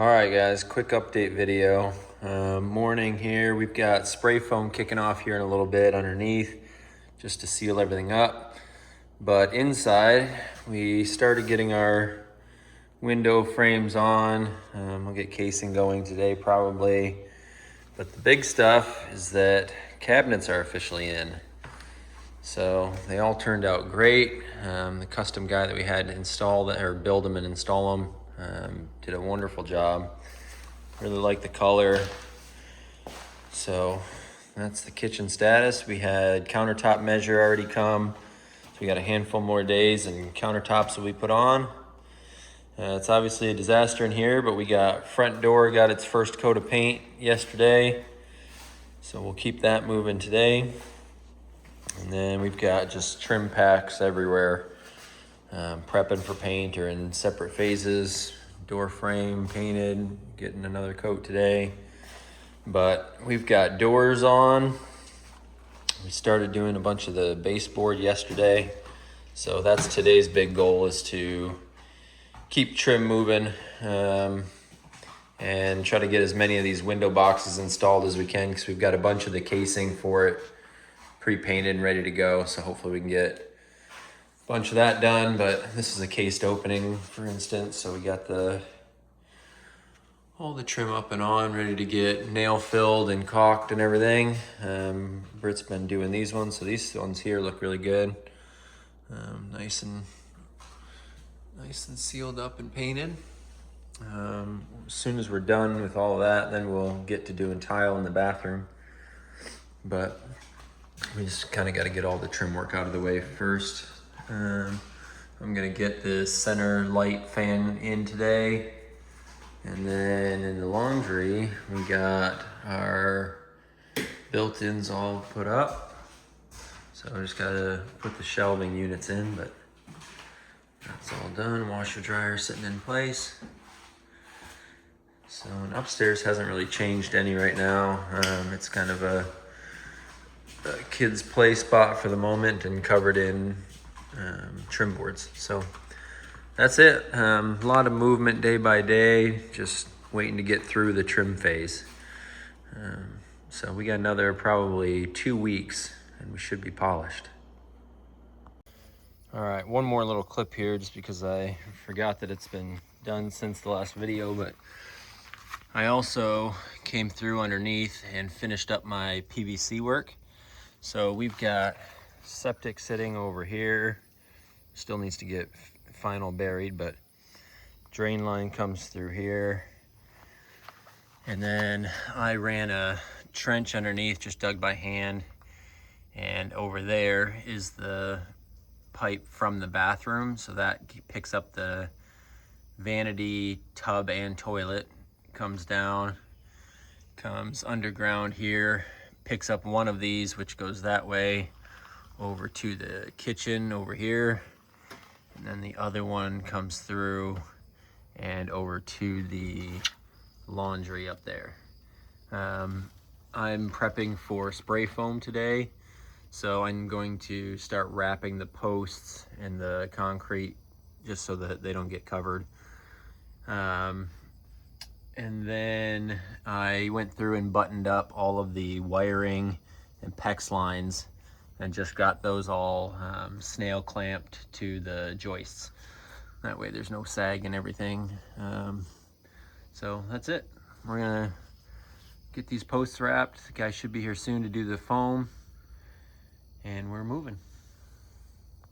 All right, guys, quick update video. Morning here. We've got spray foam kicking off here in a little bit underneath just to seal everything up. But inside, we started getting our window frames on. We'll get casing going today probably. But the big stuff is that cabinets are officially in. So they all turned out great. The custom guy that we had to install that, or build them and install them, did a wonderful job. Really like the color. So that's the kitchen status. We had countertop measure already come. So we got a handful more days and countertops will be put on. It's obviously a disaster in here, but we got front door, got its first coat of paint yesterday. So we'll keep that moving today. And then we've got just trim packs everywhere. Prepping for paint or in separate phases. Door frame painted, getting another coat today. But we've got doors on. We started doing a bunch of the baseboard yesterday. So that's today's big goal, is to keep trim moving and try to get as many of these window boxes installed as we can, because we've got a bunch of the casing for it pre-painted and ready to go. So hopefully we can get bunch of that done. But this is a cased opening, for instance, so we got all the trim up and on, ready to get nail filled and caulked and everything. Britt's been doing these ones, so these ones here look really good. Nice and sealed up and painted. As soon as we're done with all of that, then we'll get to doing tile in the bathroom. But we just kind of got to get all the trim work out of the way first. I'm gonna get the center light fan in today. And then in the laundry, we got our built-ins all put up. So I just gotta put the shelving units in, but that's all done. Washer dryer sitting in place. So and upstairs hasn't really changed any right now. It's kind of a kid's play spot for the moment and covered in trim boards. So that's it. A lot of movement day by day, just waiting to get through the trim phase. So we got another probably 2 weeks and we should be polished. All right, one more little clip here just because I forgot that it's been done since the last video, but I also came through underneath and finished up my PVC work. So we've got septic sitting over here. Still needs to get final buried, but drain line comes through here. And then I ran a trench underneath, just dug by hand. And over there is the pipe from the bathroom. So that picks up the vanity tub and toilet, comes down, comes underground here, picks up one of these, which goes that way over to the kitchen over here. And then the other one comes through and over to the laundry up there. I'm prepping for spray foam today. So I'm going to start wrapping the posts and the concrete just so that they don't get covered. And then I went through and buttoned up all of the wiring and PEX lines and just got those all snail clamped to the joists. That way there's no sag and everything. So that's it. We're gonna get these posts wrapped. The guy should be here soon to do the foam, and we're moving.